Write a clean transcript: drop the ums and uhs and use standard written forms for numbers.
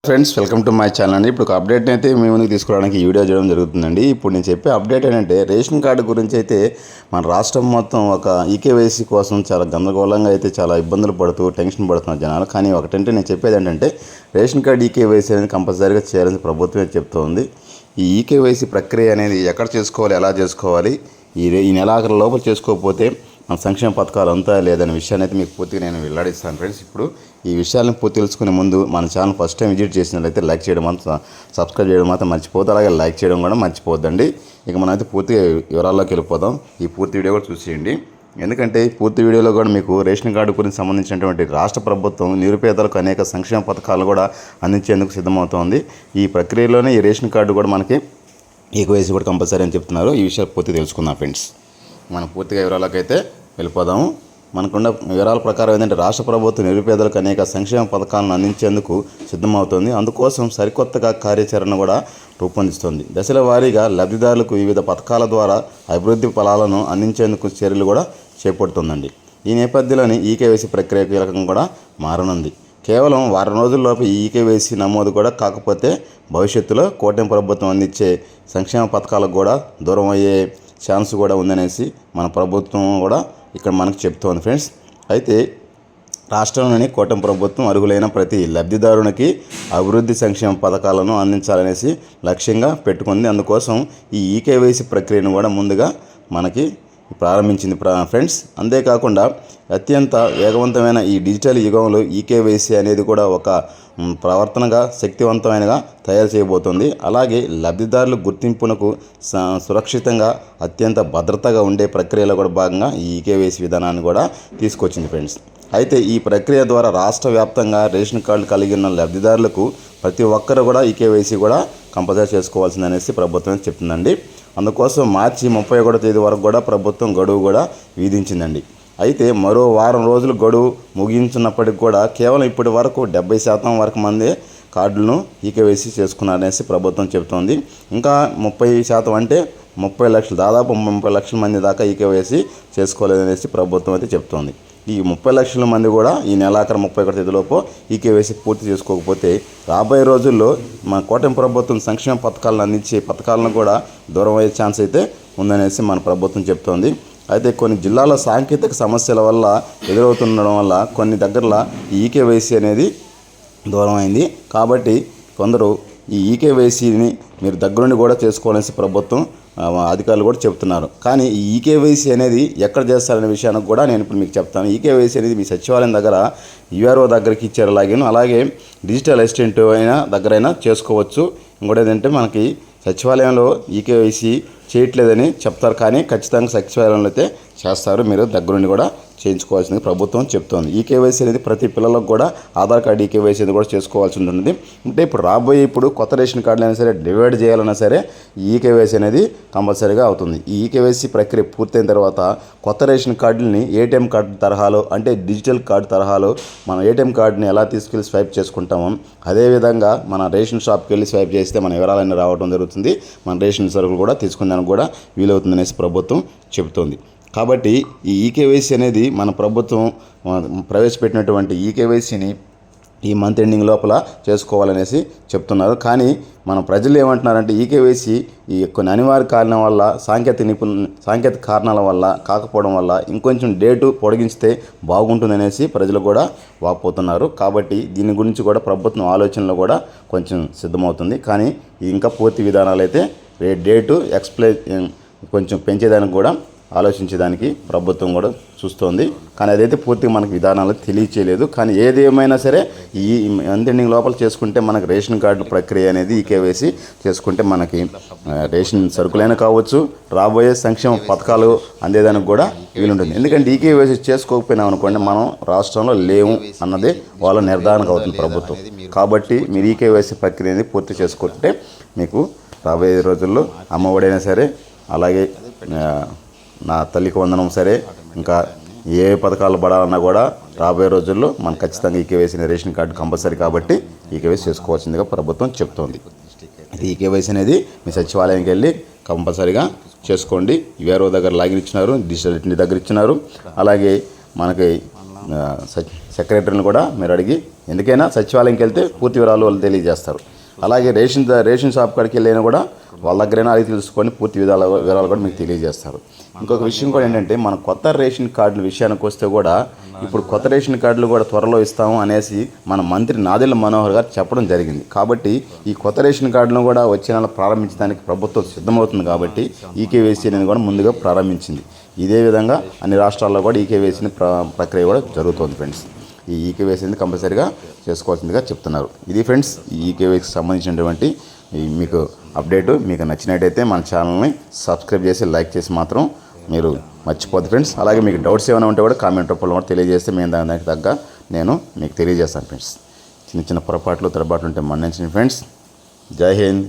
Friends, welcome to my channel అండి. ఇప్పుడు ఒక అప్డేట్ అయితే మీ ముందుకు తీసుకోవడానికి ఈ వీడియో చేయడం జరుగుతుందండి. ఇప్పుడు నేను చెప్పే అప్డేట్ ఏంటంటే, రేషన్ కార్డు గురించి అయితే మన రాష్ట్రం మొత్తం ఒక ఈకేవైసీ కోసం చాలా గందరగోళంగా అయితే చాలా ఇబ్బందులు పడుతూ టెన్షన్ పడుతున్నారు జనాలు. కానీ ఒకటంటే నేను చెప్పేది ఏంటంటే, రేషన్ కార్డు ఈకేవైసీ అనేది కంపల్సరీగా చేయాలని ప్రభుత్వమే చెప్తోంది. ఈ ఈకేవైసీ ప్రక్రియ అనేది ఎక్కడ చేసుకోవాలి, ఎలా చేసుకోవాలి, ఈ నెలాఖరు లోపల చేసుకోకపోతే మన సంక్షేమ పథకాలు అంతా లేదనే విషయాన్ని అయితే మీకు పూర్తిగా నేను వెల్లడిస్తాను ఫ్రెండ్స్. ఇప్పుడు ఈ విషయాలను పూర్తి తెలుసుకునే ముందు మన ఛానల్ ఫస్ట్ టైం విజిట్ చేసినట్లయితే లైక్ చేయడం మాత్రం, సబ్స్క్రైబ్ చేయడం మాత్రం మర్చిపోద్దు. అలాగే లైక్ చేయడం కూడా మర్చిపోద్దండి. ఇక మనం అయితే పూర్తిగా వివరాల్లోకి వెళ్ళిపోదాం. ఈ పూర్తి వీడియో కూడా చూసేయండి. ఎందుకంటే ఈ పూర్తి వీడియోలో కూడా మీకు రేషన్ కార్డు గురించి సంబంధించినటువంటి రాష్ట్ర ప్రభుత్వం నిరుపేదలకు అనేక సంక్షేమ పథకాలు కూడా అందించేందుకు సిద్ధమవుతోంది. ఈ ప్రక్రియలోనే ఈ రేషన్ కార్డు కూడా మనకి ఈకేవైసీ కూడా కంపల్సరీ అని చెప్తున్నారు. ఈ విషయాలు పూర్తిగా తెలుసుకుందాం ఫ్రెండ్స్. మనం పూర్తిగా వివరాలకు అయితే వెళ్ళిపోదాము. మనకున్న వివరాల ప్రకారం ఏంటంటే, రాష్ట్ర ప్రభుత్వం నిరుపేదలకు అనేక సంక్షేమ పథకాలను అందించేందుకు సిద్ధమవుతోంది. అందుకోసం సరికొత్తగా కార్యాచరణ కూడా రూపొందిస్తుంది. దశల వారీగా లబ్ధిదారులకు వివిధ పథకాల ద్వారా అభివృద్ధి ఫలాలను అందించేందుకు చర్యలు కూడా చేపడుతుందండి. ఈ నేపథ్యంలోని ఈకేవైసీ ప్రక్రియ కీలకంగా కూడా మారనుంది. కేవలం వారం రోజుల్లోపు ఈ ఈకేవైసీ నమోదు కూడా కాకపోతే భవిష్యత్తులో కూటమి ప్రభుత్వం అందించే సంక్షేమ పథకాలకు కూడా దూరం అయ్యే ఛాన్స్ కూడా ఉందనేసి మన ప్రభుత్వం కూడా ఇక్కడ మనకు చెప్తోంది ఫ్రెండ్స్. అయితే రాష్ట్రంలోని కూటమి ప్రభుత్వం అర్హులైన ప్రతి లబ్ధిదారునికి అభివృద్ధి సంక్షేమ పథకాలను అందించాలనేసి లక్ష్యంగా పెట్టుకుంది. అందుకోసం ఈ ఈకేవైసీ ప్రక్రియను కూడా ముందుగా మనకి ప్రారంభించింది ఫ్రెండ్స్. అంతేకాకుండా అత్యంత వేగవంతమైన ఈ డిజిటల్ యుగంలో ఈకేవైసీ అనేది కూడా ఒక ప్రవర్తనగా శక్తివంతమైనగా తయారు చేయబోతుంది. అలాగే లబ్ధిదారుల గుర్తింపునకు సురక్షితంగా అత్యంత భద్రతగా ఉండే ప్రక్రియలో కూడా భాగంగా ఈ ఈకేవైసీ విధానాన్ని కూడా తీసుకొచ్చింది ఫ్రెండ్స్. అయితే ఈ ప్రక్రియ ద్వారా రాష్ట్ర వ్యాప్తంగా రేషన్ కార్డులు కలిగి ఉన్న లబ్ధిదారులకు ప్రతి ఒక్కరు కూడా ఈకేవైసీ కూడా కంపల్సరీ చేసుకోవాల్సిందనేసి ప్రభుత్వం చెప్తుందండి. అందుకోసం మార్చి 31వ తేదీ వరకు కూడా ప్రభుత్వం గడువు కూడా విధించిందండి. అయితే మరో వారం రోజులు గడువు ముగించినప్పటికి కూడా కేవలం ఇప్పటి వరకు 70% వరకు మంది కార్డులను ఈకేవైసీ చేసుకున్నారనేసి ప్రభుత్వం చెబుతోంది. ఇంకా 30% అంటే 30 లక్షలు, దాదాపు 30 లక్షల మంది దాకా ఈకేవైసీ చేసుకోలేదనేసి ప్రభుత్వం అయితే చెప్తోంది. ఈ 30 లక్షల మంది కూడా ఈ నెలాఖరు 31వ తేదీలోపు ఈకేవైసీ పూర్తి చేసుకోకపోతే రాబోయే రోజుల్లో మన కూటమి ప్రభుత్వం సంక్షేమ పథకాలను అందించే పథకాలను కూడా దూరం అయ్యే ఛాన్స్ అయితే ఉందనేసి మన ప్రభుత్వం చెప్తోంది. అయితే కొన్ని జిల్లాల సాంకేతిక సమస్యల వల్ల ఎదురవుతుండడం వల్ల కొన్ని దగ్గరలో ఈ ఈకేవైసీ అనేది దూరం అయింది. కాబట్టి కొందరు ఈ ఈకేవైసీని మీరు దగ్గరుండి కూడా చేసుకోవాలనేసి ప్రభుత్వం అధికారులు కూడా చెప్తున్నారు. కానీ ఈ ఈకేవైసీ అనేది ఎక్కడ చేస్తారనే విషయానికి కూడా నేను ఇప్పుడు మీకు చెప్తాను. ఈకేవైసీ అనేది మీ సచివాలయం దగ్గర యూఆర్ఓ దగ్గరికి ఇచ్చారు అలాగే డిజిటల్ అసిస్టెంట్ అయినా దగ్గరైనా చేసుకోవచ్చు. ఇంకోటి ఏంటంటే, మనకి సచివాలయంలో ఈకేవైసీ చేయట్లేదని చెప్తారు, కానీ ఖచ్చితంగా సచివాలయంలో అయితే చేస్తారు. మీరు దగ్గరుండి కూడా చేయించుకోవాల్సింది ప్రభుత్వం చెప్తోంది. ఈకేవైసీ అనేది ప్రతి పిల్లలకు కూడా ఆధార్ కార్డు ఈకేవైసీ అనేది కూడా చేసుకోవాల్సి ఉంటుంది. అంటే ఇప్పుడు కొత్త రేషన్ కార్డులు అయినా సరే డివైడ్ చేయాలన్నా సరే ఈకేవైసీ అనేది కంపల్సరీగా అవుతుంది. ఈ ఈకేవైసీ ప్రక్రియ పూర్తయిన తర్వాత కొత్త రేషన్ కార్డుని ఏటీఎం కార్డు తరహాలో, అంటే డిజిటల్ కార్డు తరహాలో మన ఏటీఎం కార్డుని ఎలా తీసుకెళ్ళి స్వైప్ చేసుకుంటామో అదేవిధంగా మన రేషన్ షాప్కి వెళ్ళి స్వైప్ చేస్తే మన వివరాలన్నీ రావడం జరుగుతుంది. మన రేషన్ సరుకులు కూడా తీసుకునేందుకు కూడా వీలవుతుందనేసి ప్రభుత్వం చెబుతోంది. కాబట్టి ఈ ఈకేవైసీ అనేది మన ప్రభుత్వం ప్రవేశపెట్టినటువంటి ఈకేవైసీని ఈ మంత్ ఎండింగ్ లోపల చేసుకోవాలనేసి చెప్తున్నారు. కానీ మన ప్రజలు ఏమంటున్నారంటే, ఈకేవైసీ ఈ కొన్ని అనివార్య కారణం వల్ల, సాంకేతిక కారణాల వల్ల కాకపోవడం వల్ల ఇంకొంచెం డేటు పొడిగించితే బాగుంటుందనేసి ప్రజలు కూడా వాపోతున్నారు. కాబట్టి దీని గురించి కూడా ప్రభుత్వం ఆలోచనలో కూడా కొంచెం సిద్ధమవుతుంది. కానీ ఇంకా పూర్తి విధానాలు అయితే డేటు కొంచెం పెంచేదానికి కూడా ఆలోచించేదానికి ప్రభుత్వం కూడా చూస్తోంది. కానీ అదైతే పూర్తిగా మనకు విధానాలు తెలియచేయలేదు. కానీ ఏది ఏమైనా సరే ఈ మంత్ ఎండింగ్ లోపల చేసుకుంటే మనకు రేషన్ కార్డు ప్రక్రియ అనేది ఈకేవైసీ చేసుకుంటే మనకి రేషన్ సరుకులైనా కావచ్చు, రాబోయే సంక్షేమ పథకాలు అందేదానికి కూడా వీలుంటుంది. ఎందుకంటే ఈకేవైసీ చేసుకోకపోయినాం అనుకోండి, మనం రాష్ట్రంలో లేవు అన్నది వాళ్ళ నిర్ధారణ అవుతుంది ప్రభుత్వం. కాబట్టి మీరు ఈకేవైసీ ప్రక్రియ అనేది పూర్తి చేసుకుంటే మీకు రాబోయే రోజుల్లో అమ్మఒడైనా సరే, అలాగే నా తల్లికి వందనం సరే, ఇంకా ఏ పథకాలు పడాలన్నా కూడా రాబోయే రోజుల్లో మనం ఖచ్చితంగా ఈకేవైసీ రేషన్ కార్డు కంపల్సరీ. కాబట్టి ఈకేవైసీ చేసుకోవాల్సిందిగా ప్రభుత్వం చెప్తోంది. అయితే ఈకేవైసీ అనేది మీ సచివాలయంకి వెళ్ళి కంపల్సరీగా చేసుకోండి. యూఆర్ఓ దగ్గర లాగిన్ ఇచ్చినారు, డిజిటల్ దగ్గర ఇచ్చినారు. అలాగే మనకి సెక్రటరీని కూడా మీరు అడిగి ఎందుకైనా సచివాలయంకి వెళ్తే పూర్తి వివరాలు వాళ్ళు తెలియజేస్తారు. అలాగే రేషన్ షాప్ కాడికి వెళ్ళినా కూడా వాళ్ళ దగ్గరైనా అడిగి తెలుసుకొని పూర్తి వివరాలు కూడా మీకు తెలియజేస్తారు. ఇంకొక విషయం కూడా ఏంటంటే మన కొత్త రేషన్ కార్డుల విషయానికి వస్తే కూడా ఇప్పుడు కొత్త రేషన్ కార్డులు కూడా త్వరలో ఇస్తాము అనేసి మన మంత్రి నాదెళ్ల మనోహర్ గారు చెప్పడం జరిగింది. కాబట్టి ఈ కొత్త రేషన్ కార్డులను కూడా వచ్చే నెల ప్రారంభించడానికి ప్రభుత్వం సిద్ధమవుతుంది. కాబట్టి ఈకేవైసీ అనేది కూడా ముందుగా ప్రారంభించింది. ఇదే విధంగా అన్ని రాష్ట్రాల్లో కూడా ఈకేవైసీ ప్రక్రియ కూడా జరుగుతుంది ఫ్రెండ్స్. ఈ ఈకేవైసీని కంపల్సరీగా చేసుకోవాల్సిందిగా చెప్తున్నారు. ఇది ఫ్రెండ్స్ ఈ ఈకేవైసీకి సంబంధించినటువంటి మీకు అప్డేటు. మీకు నచ్చినట్టయితే మన ఛానల్ని సబ్స్క్రైబ్ చేసి లైక్ చేసి మాత్రం మీరు మర్చిపోద్దు ఫ్రెండ్స్. అలాగే మీకు డౌట్స్ ఏమైనా ఉంటే కూడా కామెంట్ రూపంలో కూడా తెలియజేస్తే మేము దానికి తగ్గ నేను మీకు తెలియజేస్తాను ఫ్రెండ్స్. చిన్న చిన్న పొరపాట్లు తరబాట్లు ఉంటే మన్నించండి ఫ్రెండ్స్. జై హింద్.